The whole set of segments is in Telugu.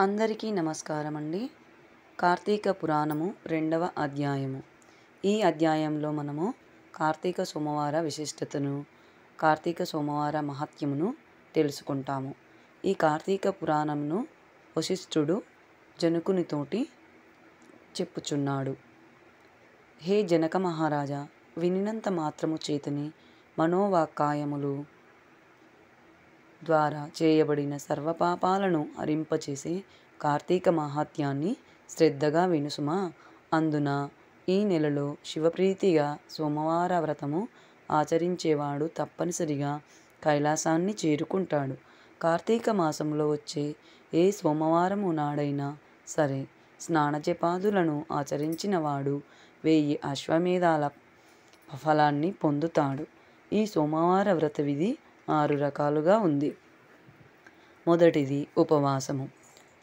అందరికీ నమస్కారం అండి. కార్తీక పురాణము 2వ అధ్యాయము. ఈ అధ్యాయంలో మనము కార్తీక సోమవార విశిష్టతను, కార్తీక సోమవార మహత్యమును తెలుసుకుంటాము. ఈ కార్తీక పురాణమును వశిష్ఠుడు జనకునితోటి చెప్పుచున్నాడు. హే జనక మహారాజా, వినినంత మాత్రము చేతని మనోవాక్కాయములు ద్వారా చేయబడిన సర్వపాపాలను హరింపచేసే కార్తీక మహాత్యాన్ని శ్రద్ధగా వినుసుమా. అందున ఈ నెలలో శివప్రీతిగా సోమవార వ్రతము ఆచరించేవాడు తప్పనిసరిగా కైలాసాన్ని చేరుకుంటాడు. కార్తీక మాసంలో వచ్చే ఏ సోమవారము నాడైనా సరే స్నానజపాదులను ఆచరించిన వాడు 1000 అశ్వమేధాల ఫలాన్ని పొందుతాడు. ఈ సోమవార వ్రత విధి 6 రకాలుగా ఉంది. మొదటిది ఉపవాసము.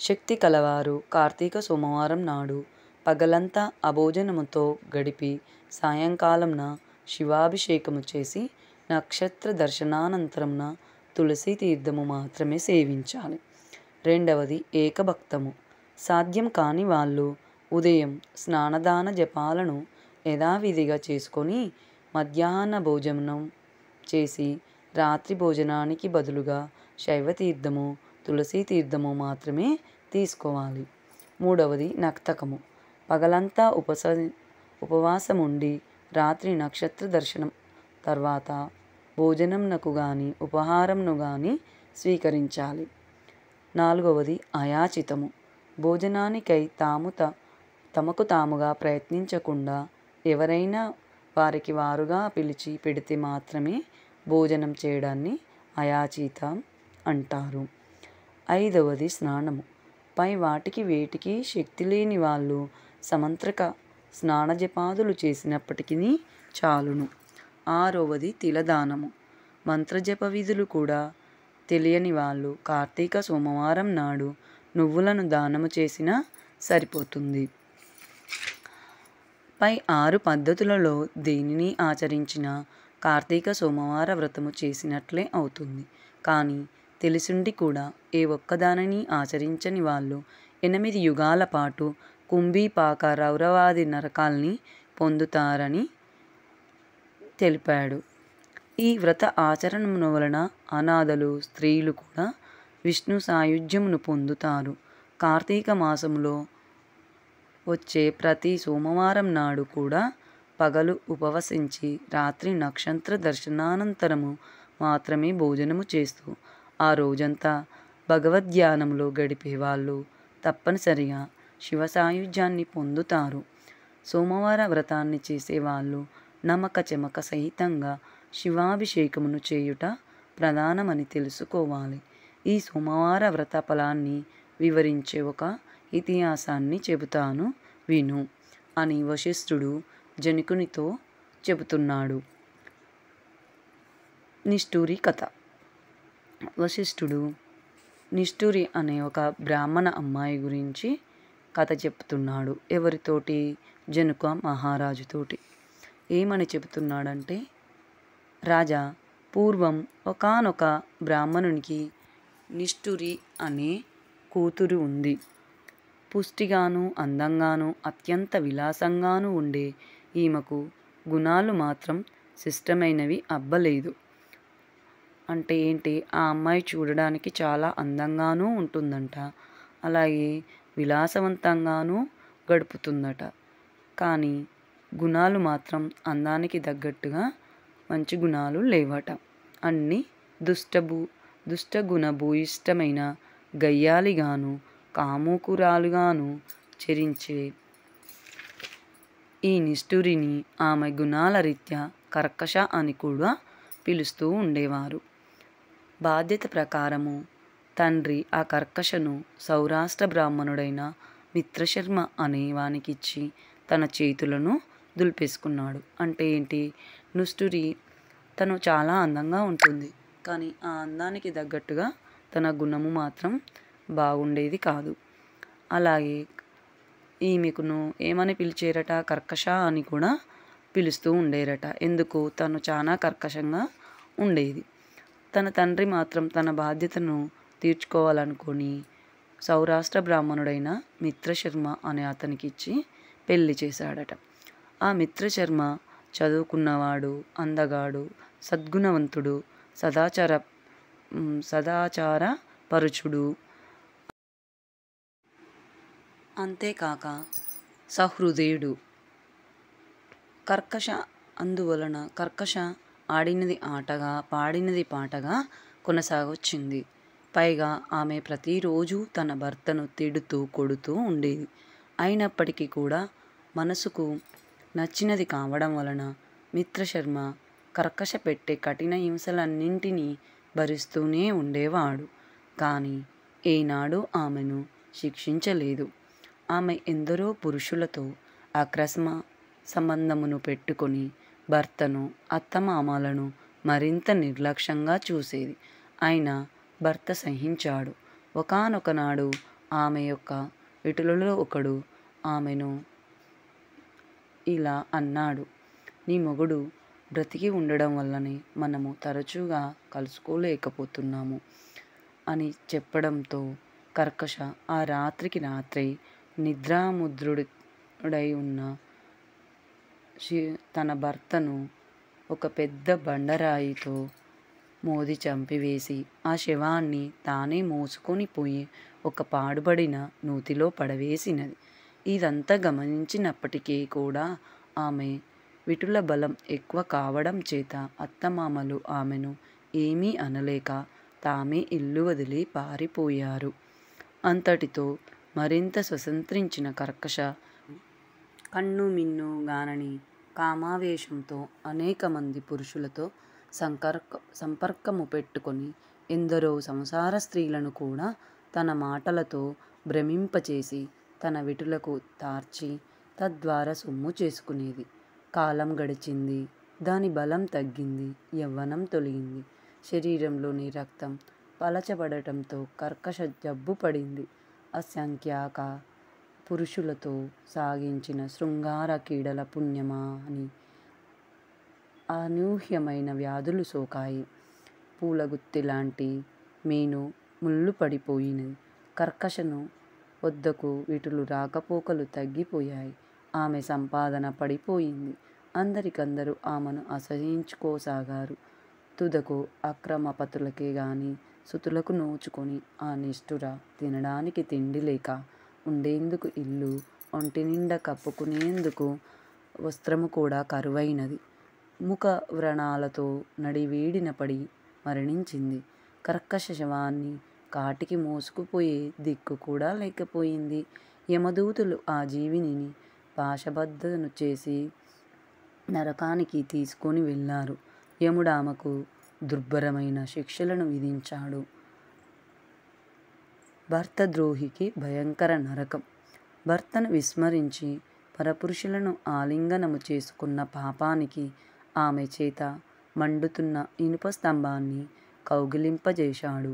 శక్తి కలవారు కార్తీక సోమవారం నాడు పగలంతా అభోజనముతో గడిపి సాయంకాలంన శివాభిషేకము చేసి నక్షత్ర దర్శనానంతరంన తులసి తీర్థము మాత్రమే సేవించాలి. రెండవది ఏకభక్తము. సాధ్యం కాని వాళ్ళు ఉదయం స్నానదాన జపాలను యథావిధిగా చేసుకొని మధ్యాహ్న భోజనం చేసి రాత్రి భోజనానికి బదులుగా శైవతీర్థము, తులసి తీర్థము మాత్రమే తీసుకోవాలి. మూడవది నక్తకము. పగలంతా ఉపవాసముండి రాత్రి నక్షత్ర దర్శనం తర్వాత భోజనంనకు గాని ఉపహారంను గాని స్వీకరించాలి. నాలుగవది అయాచితము. భోజనానికై తమకు తాముగా ప్రయత్నించకుండా ఎవరైనా వారికి వారుగా పిలిచి పెడితే మాత్రమే భోజనం చేయడాన్ని అయాచితం అంటారు. ఐదవది స్నానము. పై వాటికి వేటికి శక్తి లేని వాళ్ళు సమంత్రక స్నానజపాదులు చేసినప్పటికీ చాలును. ఆరవది తిలదానము. మంత్రజప విధులు కూడా తెలియని వాళ్ళు కార్తీక సోమవారం నాడు నువ్వులను దానము చేసినా సరిపోతుంది. పై 6 పద్ధతులలో దేనిని ఆచరించినా కార్తీక సోమవార వ్రతము చేసినట్లే అవుతుంది. కానీ తెలిసుండి కూడా ఏ ఒక్కదానిని ఆచరించని వాళ్ళు 8 యుగాల పాటు కుంభీపాక రౌరవాది నరకాల్ని పొందుతారని తెలిపాడు. ఈ వ్రత ఆచరణమున వలన అనాథలు, స్త్రీలు కూడా విష్ణు సాయుధ్యమును పొందుతారు. కార్తీక మాసంలో వచ్చే ప్రతి సోమవారం నాడు కూడా పగలు ఉపవసించి రాత్రి నక్షత్ర దర్శనానంతరము మాత్రమే భోజనము చేస్తూ ఆ రోజంతా భగవద్ధ్యానంలో గడిపే వాళ్ళు తప్పనిసరిగా శివ సాయుధ్యాన్ని పొందుతారు. సోమవార వ్రతాన్ని చేసేవాళ్ళు నమక చమక సహితంగా శివాభిషేకమును చేయుట ప్రధానమని తెలుసుకోవాలి. ఈ సోమవార వ్రత ఫలాన్ని వివరించే ఒక ఇతిహాసాన్ని చెబుతాను విను అని వశిష్ఠుడు జనకునితో చెబుతున్నాడు. నిష్ఠూరి కథ. వశిష్ఠుడు నిష్ఠూరి అనే ఒక బ్రాహ్మణ అమ్మాయి గురించి కథ చెప్తున్నాడు. ఎవరితోటి? జనక మహారాజుతోటి. ఏమని చెబుతున్నాడంటే, రాజా, పూర్వం ఒకానొక బ్రాహ్మణునికి నిష్ఠూరి అనే కూతురు ఉంది. పుష్టిగాను అందంగాను అత్యంత విలాసంగాను ఉండే ఈమెకు గుణాలు మాత్రం శిష్టమైనవి అబ్బలేదు. అంటే ఏంటి? ఆ అమ్మాయి చూడడానికి చాలా అందంగానూ ఉంటుందంట, అలాగే విలాసవంతంగానూ గడుపుతుందట. కానీ గుణాలు మాత్రం అందానికి తగ్గట్టుగా మంచి గుణాలు లేవట. అన్ని దుష్టగుణభూయిష్టమైన గయ్యాలిగాను కాముకురాలుగాను చరించే ఈ నిష్ఠూరిని ఆమె గుణాల రీత్యా కర్కశ అని కూడా పిలుస్తూ ఉండేవారు. బాధ్యత ప్రకారము తండ్రి ఆ కర్కశను సౌరాష్ట్ర బ్రాహ్మణుడైన మిత్రశర్మ అనే వానికిచ్చి తన చేతులను దులిపేసుకున్నాడు. అంటే ఏంటి? నిష్ఠూరి తను చాలా అందంగా ఉంటుంది, కానీ ఆ అందానికి తగ్గట్టుగా తన గుణము మాత్రం బాగుండేది కాదు. అలాగే ఈమెకును ఏమని పిలిచేరట? కర్కశ అని కూడా పిలుస్తూ ఉండేరట. ఎందుకు? తను చాలా కర్కశంగా ఉండేది. తన తండ్రి మాత్రం తన బాధ్యతను తీర్చుకోవాలనుకొని సౌరాష్ట్ర బ్రాహ్మణుడైన మిత్రశర్మ అనే అతనికిచ్చి పెళ్లి చేశాడట. ఆ మిత్రశర్మ చదువుకున్నవాడు, అందగాడు, సద్గుణవంతుడు, సదాచార పరుచుడు, అంతేకాక సహృదయుడు. అందువలన కర్కశ ఆడినది ఆటగా, పాడినది పాటగా కొనసాగొచ్చింది. పైగా ఆమె ప్రతిరోజు తన భర్తను తిడుతూ కొడుతూ ఉండేది. అయినప్పటికీ కూడా మనసుకు నచ్చినది కావడం వలన మిత్రశర్మ కర్కశ పెట్టే కఠిన హింసలన్నింటినీ భరిస్తూనే ఉండేవాడు. కానీ ఏనాడు ఆమెను శిక్షించలేదు. ఆమె ఎందరో పురుషులతో అక్రమ సంబంధమును పెట్టుకొని భర్తను, అత్తమామలను మరింత నిర్లక్ష్యంగా చూసేది. అయినా భర్త సహించాడు. ఒకానొకనాడు ఆమె యొక్క విటులలో ఒకడు ఆమెను ఇలా అన్నాడు: నీ మొగుడు బ్రతికి ఉండడం వల్లనే మనము తరచుగా కలుసుకోలేకపోతున్నాము అని చెప్పడంతో కర్కశ ఆ రాత్రికి రాత్రే నిద్రాముద్రుడై ఉన్న తన భర్తను ఒక పెద్ద బండరాయితో మోది చంపివేసి ఆ శవాన్ని తానే మోసుకొని పోయి ఒక పాడుబడిన నూతిలో పడవేసినది. ఇదంతా గమనించినప్పటికీ కూడా ఆమె విటుల బలం ఎక్కువ కావడం చేత అత్తమామలు ఆమెను ఏమీ అనలేక తామే ఇల్లు వదిలి పారిపోయారు. అంతటితో మరింత స్వతంత్రించిన కర్కశ కన్నుమిన్ను గానని కామావేశంతో అనేక మంది పురుషులతో సంపర్కము పెట్టుకొని ఎందరో సంసార స్త్రీలను కూడా తన మాటలతో భ్రమింపచేసి తన విటులకు తార్చి తద్వారా సొమ్ము చేసుకునేది. కాలం గడిచింది. దాని బలం తగ్గింది. యవ్వనం తొలగింది. శరీరంలోని రక్తం పలచబడటంతో కర్కశ జబ్బు పడింది. అసంఖ్యాక పురుషులతో సాగించిన శృంగార క్రీడల పుణ్యమా అని అనూహ్యమైన వ్యాధులు సోకాయి. పూలగుత్తిలాంటి మేను ముళ్ళు పడిపోయినది. కర్కశను వద్దకు విటులు రాకపోకలు తగ్గిపోయాయి. ఆమె సంపాదన పడిపోయింది. అందరికందరూ ఆమెను అసహ్యించుకోసాగారు. తుదకు అక్రమపతులకే గాని సుతులకు నోచుకొని ఆ నిష్ఠుర తినడానికి తిండి లేక, ఉండేందుకు ఇల్లు, ఒంటినిండా కప్పుకునేందుకు వస్త్రము కూడా కరువైనది. ముఖ వ్రణాలతో నడివీడిన పడి మరణించింది. కర్కశ శవాన్ని కాటికి మోసుకుపోయే దిక్కు కూడా లేకపోయింది. యమదూతలు ఆ జీవిని పాశబద్ధను చేసి నరకానికి తీసుకొని వెళ్ళారు. యముడామెకు దుర్భరమైన శిక్షలను విధించాడు. భర్తద్రోహికి భయంకర నరకం. భర్తను విస్మరించి పరపురుషులను ఆలింగనము చేసుకున్న పాపానికి ఆమె చేత మండుతున్న ఇనుప స్తంభాన్ని కౌగిలింపజేశాడు.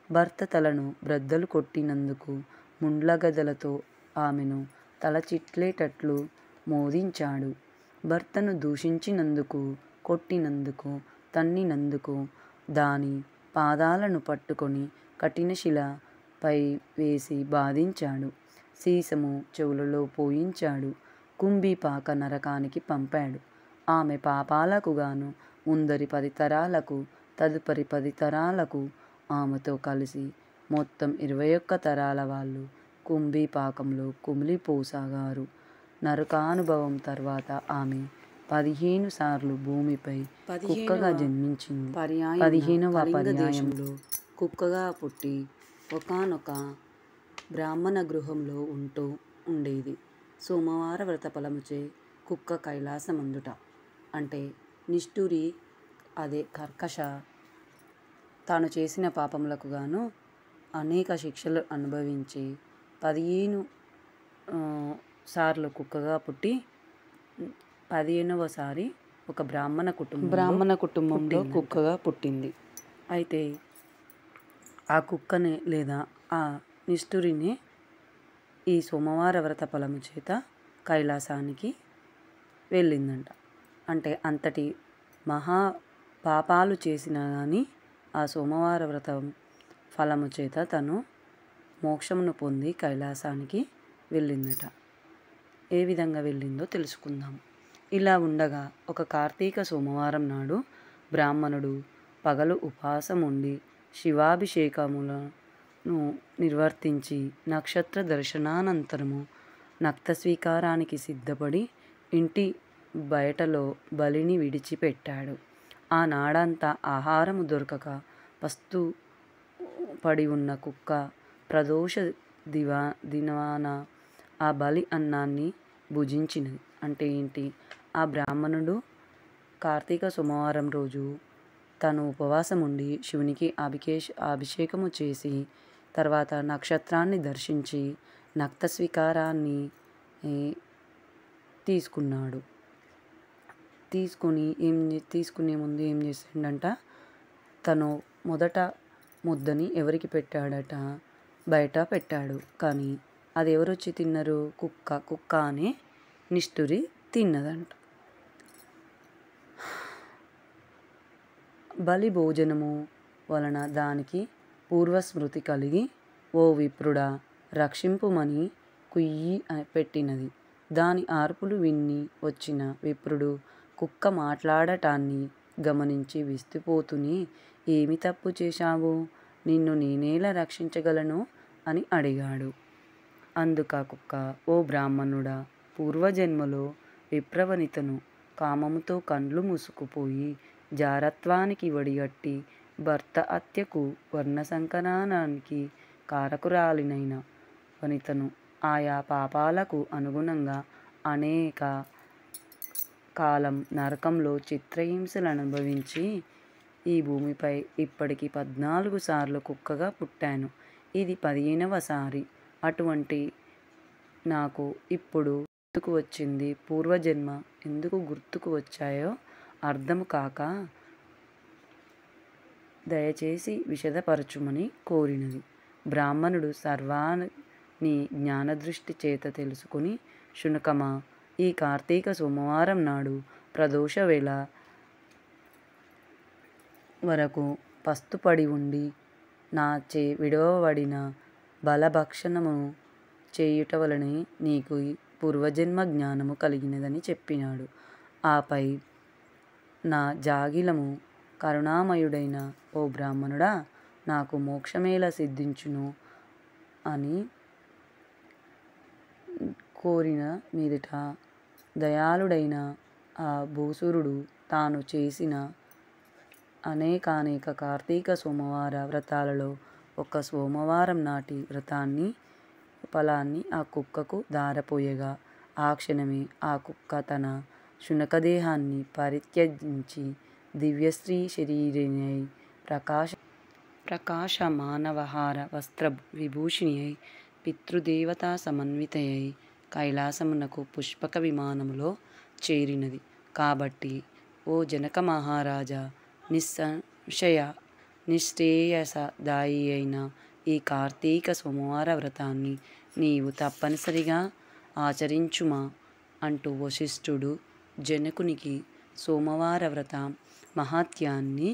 భర్త తలను బ్రద్దలు కొట్టినందుకు ముండ్లగదలతో ఆమెను తల చిట్లేటట్లు మోదించాడు. భర్తను దూషించినందుకు, కొట్టినందుకు, తన్నినందుకు దాని పాదాలను పట్టుకొని కఠినశిల పై వేసి బాధించాడు. సీసము చెవులలో పోయించాడు. కుంభీపాక నరకానికి పంపాడు. ఆమె పాపాలకు గాను ముందరి 10 తరాలకు, తదుపరి 10 తరాలకు ఆమెతో కలిసి మొత్తం 21 తరాల వాళ్ళు కుంభీపాకంలో కుమిలిపోసాగారు. నరకానుభవం తర్వాత ఆమె 15 సార్లు భూమిపై కుక్కగా జన్మించింది. 15వ పర్యాయంలో కుక్కగా పుట్టి ఒకానొక బ్రాహ్మణ గృహంలో ఉంటూ ఉండేది. సోమవార వ్రత ఫలముచే కుక్క కైలాసమందుట. అంటే నిష్ఠురి అదే కర్కశ తాను చేసిన పాపములకు గాను అనేక శిక్షలు అనుభవించి 15 సార్లు కుక్కగా పుట్టి 15వ సారి ఒక బ్రాహ్మణ కుటుంబంలో కుక్కగా పుట్టింది. అయితే ఆ కుక్కనే లేదా ఆ నిష్ఠురిని ఈ సోమవార వ్రత ఫలము చేత కైలాసానికి వెళ్ళిందంట. అంటే అంతటి మహా పాపాలు చేసినా కానీ ఆ సోమవార వ్రతం ఫలము చేత తను మోక్షమును పొంది కైలాసానికి వెళ్ళిందట. ఏ విధంగా వెళ్ళిందో తెలుసుకుందాం. ఇలా ఉండగా ఒక కార్తీక సోమవారం నాడు బ్రాహ్మణుడు పగలు ఉపవాసం ఉండి శివాభిషేకములను నిర్వర్తించి నక్షత్ర దర్శనానంతరము నక్త స్వీకారానికి సిద్ధపడి ఇంటి బయటలో బలిని విడిచిపెట్టాడు. ఆ నాడంతా ఆహారము దొరకక పస్తు పడి ఉన్న కుక్క ప్రదోష దినాన ఆ బలి అన్నాన్ని భుజించినది. అంటే ఏంటి? ఆ బ్రాహ్మణుడు కార్తీక సోమవారం రోజు తను ఉపవాసం ఉండి శివునికి అభిషేకము చేసి తర్వాత నక్షత్రాన్ని దర్శించి నక్త స్వీకారాన్ని తీసుకున్నాడు. తీసుకునే ముందు ఏం చేసిండంట, తను మొదట ముద్దని ఎవరికి పెట్టాడట? బయట పెట్టాడు. కానీ అది ఎవరొచ్చి తిన్నారు? కుక్క అనే నిష్ఠురి తిన్నదంట. బలి భోజనము వలన దానికి పూర్వస్మృతి కలిగి ఓ విప్రుడా రక్షింపుమని కుయ్యి పెట్టినది. దాని ఆర్పులు విని వచ్చిన విప్రుడు కుక్క మాట్లాడటాన్ని గమనించి విస్తుపోతూనే, ఏమి తప్పు చేశావు? నిన్ను నేనేలా రక్షించగలను అని అడిగాడు. అందుక కుక్క, ఓ బ్రాహ్మణుడా, పూర్వజన్మలో విప్రవనితను కామముతో కండ్లు మూసుకుపోయి జారత్వానికి వడిగట్టి భర్త హత్యకు వర్ణసంకరానికి కారకురాలినైన వనితను ఆయా పాపాలకు అనుగుణంగా అనేక కాలం నరకంలో చిత్రహింసలు అనుభవించి ఈ భూమిపై ఇప్పటికి 14 సార్లు కుక్కగా పుట్టాను. ఇది 15వ సారి. అటువంటి నాకు ఇప్పుడు గుర్తుకు వచ్చింది. పూర్వజన్మ ఎందుకు గుర్తుకు వచ్చాయో అర్థము కాక దయచేసి విశదపరచుమని కోరినది. బ్రాహ్మణుడు సర్వాన్ని జ్ఞానదృష్టి చేత తెలుసుకుని, శునకమా, ఈ కార్తీక సోమవారం నాడు ప్రదోష వేళ వరకు పస్తుపడి ఉండి నాచే విడవబడిన బలభక్షణము చేయుట వలనే నీకు పూర్వజన్మ జ్ఞానము కలిగినదని చెప్పినాడు. ఆపై నా జాగిలము కరుణామయుడైన ఓ బ్రాహ్మణుడా, నాకు మోక్షమేలా సిద్ధించును అని కోరిన మీదట దయాళుడైన ఆ భూసురుడు తాను చేసిన అనేకానేక కార్తీక సోమవార వ్రతాలలో ఒక సోమవారం నాటి వ్రతాన్ని ఫలాన్ని ఆ కుక్కకు దారపోయగా ఆ క్షణమే ఆ కుక్క తన శునకదేహాన్ని పరిత్యజించి దివ్యశ్రీ శరీరిణై ప్రకాశమానవహార వస్త్ర విభూషిణి అయి పితృదేవతా సమన్వితయై కైలాసమునకు పుష్పక విమానములో చేరినది. కాబట్టి ఓ జనక మహారాజా, నిస్సంశయ నిశ్రేయసదాయి అయిన ఈ కార్తీక సోమవార వ్రతాన్ని నీవు తప్పనిసరిగా ఆచరించుమా అంటూ వశిష్ఠుడు జనకునికి సోమవార వ్రత మహాత్యాన్ని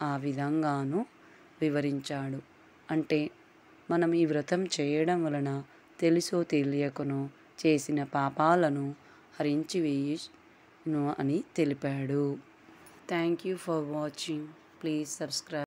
ఆ విధంగాను వివరించాడు. అంటే మనం ఈ వ్రతం చేయడం వలన తెలుసో తెలియకనో చేసిన పాపాలను హరించివేయును అని తెలిపాడు. Thank you for watching. Please subscribe.